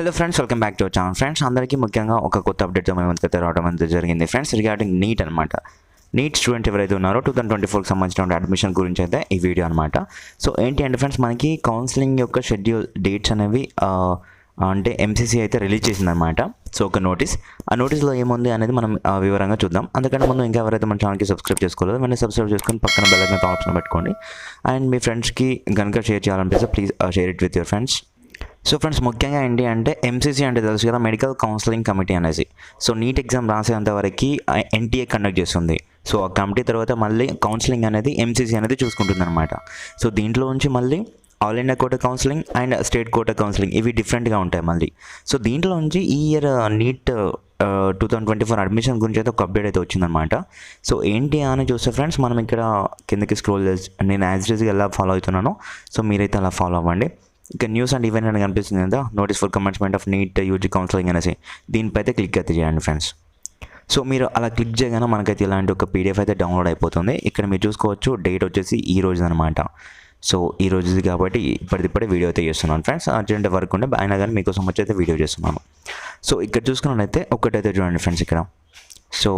Hello friends, welcome back to our channel. Friends, అందరికీ ముఖ్యంగా ఒక కొత్త అప్డేట్తో మేము ముందుకైతే రావడం అనేది జరిగింది ఫ్రెండ్స్, రిగార్డింగ్ నీట్ అనమాట. నీట్ స్టూడెంట్ ఎవరైతే ఉన్నారో 2024కి సంబంధించిన అడ్మిషన్ గురించి అయితే ఈ వీడియో అనమాట. సో ఏంటి అంటే ఫ్రెండ్స్, మనకి కౌన్సిలింగ్ యొక్క షెడ్యూల్ డేట్స్ అనేవి అంటే ఎంసీసీ అయితే రిలీజ్ చేసిందనమాట. సో ఒక నోటీస్, ఆ నోటీస్లో ఏముంది అనేది మనం వివరంగా చూద్దాం. అందుకని ముందు ఇంకా ఎవరైతే మన ఛానల్కి సబ్స్క్రైబ్ చేసుకోలేదు వెంటనే సబ్స్క్రైబ్ చేసుకొని పక్కన బెల్ ఐకాన్ ఆప్షన్ పెట్టుకోండి. అండ్ మీ ఫ్రెండ్స్కి కనుక షేర్ చేయాలనిపిస్తే please share it with your friends. So friends, ముఖ్యంగా ఏంటి అంటే ఎంసీసీ అంటే తెలుసు కదా, మెడికల్ కౌన్సిలింగ్ కమిటీ అనేసి. సో నీట్ ఎగ్జామ్ రాసేంతవరకు ఎన్టీఏ కండక్ట్ చేస్తుంది. సో ఆ కమిటీ తర్వాత మళ్ళీ కౌన్సిలింగ్ అనేది ఎంసీసీ అనేది చూసుకుంటుంది అనమాట. సో దీంట్లో నుంచి మళ్ళీ all India quota counselling and state quota counselling ఇవి డిఫరెంట్గా ఉంటాయి మళ్ళీ. సో దీంట్లో నుంచి ఈ ఇయర్ నీట్ 2024 అడ్మిషన్ గురించి అయితే ఒక అప్డేట్ అయితే వచ్చిందనమాట. సో ఏంటి అని చూస్తే ఫ్రెండ్స్, మనం ఇక్కడ కిందకి స్క్రోల్ చేసి నేను యాజ్ ఇట్ ఈస్గా ఎలా ఫాలో అవుతున్నానో సో మీరైతే అలా ఫాలో అవ్వండి. ఇక న్యూస్ అండ్ ఈవెంట్ అని కనిపిస్తుంది కదా, notice for commencement of NEET UG counselling అనేసి, దీనిపై అయితే క్లిక్ అయితే చేయండి ఫ్రెండ్స్. సో మీరు అలా క్లిక్ చేయగానే మనకైతే ఇలాంటి ఒక పీడిఎఫ్ అయితే డౌన్లోడ్ అయిపోతుంది. ఇక్కడ మీరు చూసుకోవచ్చు, డేట్ వచ్చేసి ఈ రోజు అనమాట. సో ఈ రోజుది కాబట్టి ఇప్పటిదిప్పుడే వీడియో అయితే చేస్తున్నాను ఫ్రెండ్స్. అర్జెంట్ వర్క్ ఉండే అయినా కానీ మీకోసం వచ్చి అయితే వీడియో చేస్తున్నాను. సో ఇక్కడ చూసుకున్నట్లయితే ఒకటైతే చూడండి ఫ్రెండ్స్, ఇక్కడ సో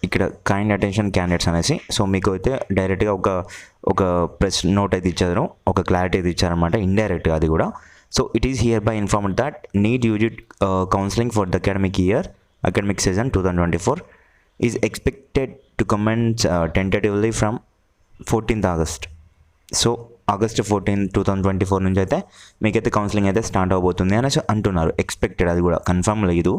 ఇక్కడ కైండ్ అటెన్షన్ క్యాండిడేట్స్ అనేసి. సో మీకు అయితే డైరెక్ట్గా ఒక ప్రెస్ నోట్ అయితే ఇచ్చారు, ఒక క్లారిటీ అయితే ఇచ్చారనమాట, ఇండైరెక్ట్గా అది కూడా. So it is here by informed that NEET UG counselling for the academic season 2024 is expected to commence tentatively from 14th August. So August 14, 2024 నుంచి అయితే మీకైతే కౌన్సిలింగ్ అయితే స్టార్ట్ అవబోతుంది అనేసి అంటున్నారు. ఎక్స్పెక్టెడ్, అది కూడా కన్ఫర్మ్ లేదు.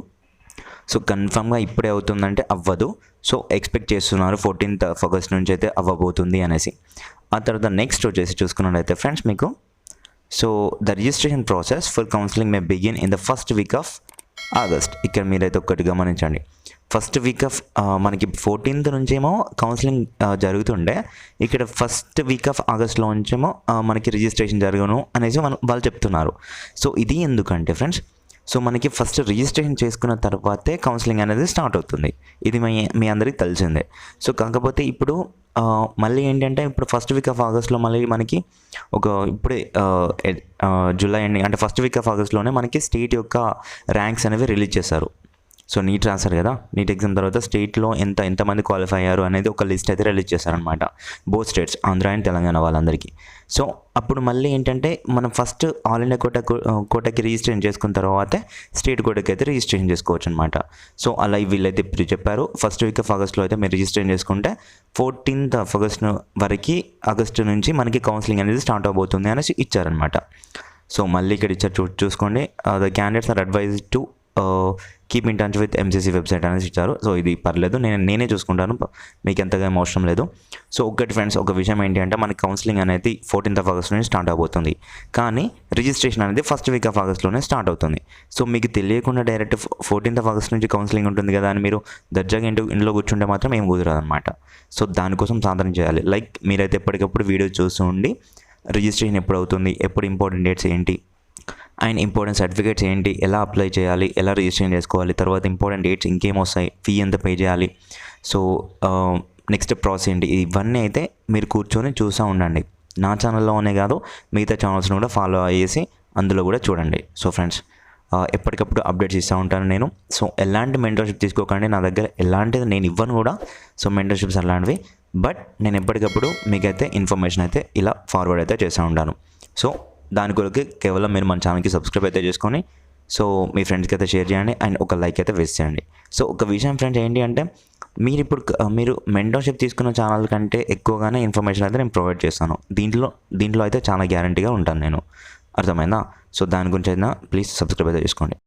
సో కన్ఫర్మ్గా ఇప్పుడే అవుతుందంటే అవ్వదు. సో ఎక్స్పెక్ట్ చేస్తున్నారు 14th August నుంచి అయితే అవ్వబోతుంది అనేసి. ఆ తర్వాత నెక్స్ట్ వచ్చేసి చూసుకున్నట్లయితే ఫ్రెండ్స్, మీకు so the registration process for counselling May begin in the first week off August. ఇక్కడ మీరైతే ఒక్కటి గమనించండి, ఫస్ట్ వీక్ ఆఫ్ మనకి 14th నుంచేమో కౌన్సిలింగ్ జరుగుతుండే, ఇక్కడ ఫస్ట్ వీక్ ఆఫ్ ఆగస్ట్లో నుంచేమో మనకి రిజిస్ట్రేషన్ జరగను అనేసి వాళ్ళు చెప్తున్నారు. సో ఇది ఎందుకంటే ఫ్రెండ్స్, సో మనకి ఫస్ట్ రిజిస్ట్రేషన్ చేసుకున్న తర్వాతే కౌన్సిలింగ్ అనేది స్టార్ట్ అవుతుంది. ఇది మీ అందరికీ తెలిసిందే. సో కాకపోతే ఇప్పుడు మళ్ళీ ఏంటంటే, ఇప్పుడు ఫస్ట్ వీక్ ఆఫ్ ఆగస్ట్లో మళ్ళీ మనకి ఇప్పుడే జూలై ఎండింగ్ అంటే ఫస్ట్ వీక్ ఆఫ్ ఆగస్ట్లోనే మనకి స్టేట్ యొక్క ర్యాంక్స్ అనేవి రిలీజ్ చేశారు. సో నీట్ రాశారు కదా, నీట్ ఎగ్జామ్ తర్వాత స్టేట్లో ఎంతమంది క్వాలిఫై అయ్యారు అనేది ఒక లిస్ట్ అయితే రిలీజ్ చేశారనమాట, both states, Andhra and Telangana వాళ్ళందరికీ. సో అప్పుడు మళ్ళీ ఏంటంటే, మనం ఫస్ట్ ఆల్ ఇండియా కోటాకి రిజిస్ట్రేషన్ చేసుకున్న తర్వాతే స్టేట్ కోటాకి అయితే రిజిస్ట్రేషన్ చేసుకోవచ్చు అనమాట. సో అలా వీళ్ళైతే ఇప్పుడు చెప్పారు, ఫస్ట్ వీక్ ఆఫ్ ఆగస్ట్లో అయితే మీరు రిజిస్ట్రేషన్ చేసుకుంటే 14th August వరకు, ఆగస్టు నుంచి మనకి కౌన్సిలింగ్ అనేది స్టార్ట్ అవబోతుంది అనేసి ఇచ్చారనమాట. సో మళ్ళీ ఇక్కడ ఇచ్చారు, చూసుకోండి, the candidates are advise to keep in touch with MCC website అనేసి ఇచ్చారు. సో ఇది పర్లేదు, నేనే చూసుకుంటాను, మీకు ఎంతగా అవసరం లేదు. సో ఒకటి ఫ్రెండ్స్, ఒక విషయం ఏంటి అంటే, మనకి కౌన్సిలింగ్ అనేది 14th August నుంచి స్టార్ట్ అవబోతుంది, కానీ రిజిస్ట్రేషన్ అనేది ఫస్ట్ వీక్ ఆఫ్ ఆగస్ట్లోనే స్టార్ట్ అవుతుంది. సో మీకు తెలియకుండా డైరెక్ట్ 14th August నుంచి కౌన్సిలింగ్ ఉంటుంది కదా అని మీరు దర్జాగా ఇంట్లో కూర్చుంటే మాత్రం ఏం కుదరదు అనమాట. సో దానికోసం సాధన చేయాలి. లైక్ మీరైతే ఎప్పటికప్పుడు వీడియో చూస్తూ ఉండి రిజిస్ట్రేషన్ ఎప్పుడు అవుతుంది, ఎప్పుడు ఇంపార్టెంట్ డేట్స్ ఏంటి అండ్ ఇంపార్టెంట్ సర్టిఫికేట్స్ ఏంటి, ఎలా అప్లై చేయాలి, ఎలా రిజిస్ట్రేషన్ చేసుకోవాలి, తర్వాత ఇంపార్టెంట్ డేట్స్ ఇంకేం వస్తాయి, ఫీ ఎంత పే చేయాలి, సో నెక్స్ట్ ప్రాసెస్ ఏంటి, ఇవన్నీ అయితే మీరు కూర్చొని చూస్తూ ఉండండి. నా ఛానల్లోనే కాదు, మిగతా ఛానల్స్ని కూడా ఫాలో అయ్యేసి అందులో కూడా చూడండి. సో ఫ్రెండ్స్, ఎప్పటికప్పుడు అప్డేట్స్ ఇస్తూ ఉంటాను నేను. సో ఎలాంటి మెంటర్షిప్ తీసుకోకండి, నా దగ్గర ఎలాంటిది నేను ఇవ్వను కూడా. సో మెంటర్షిప్స్ అలాంటివి, బట్ నేను ఎప్పటికప్పుడు మీకైతే ఇన్ఫర్మేషన్ అయితే ఇలా ఫార్వర్డ్ అయితే చేస్తూ ఉంటాను. సో దాని కొరకు కేవలం మీరు మన ఛానల్కి సబ్స్క్రైబ్ అయితే చేసుకొని, సో మీ ఫ్రెండ్స్కి అయితే షేర్ చేయండి అండ్ ఒక లైక్ అయితే వేస్ట్ చేయండి. సో ఒక విషయం ఫ్రెండ్స్ ఏంటి అంటే, మీరు మెంటర్షిప్ తీసుకున్న ఛానల్ కంటే ఎక్కువగానే ఇన్ఫర్మేషన్ అయితే నేను ప్రొవైడ్ చేస్తాను. దీంట్లో అయితే చాలా గ్యారంటీగా ఉంటాను నేను, అర్థమైందా? సో దాని గురించి అయినా ప్లీజ్ సబ్స్క్రైబ్ అయితే చేసుకోండి.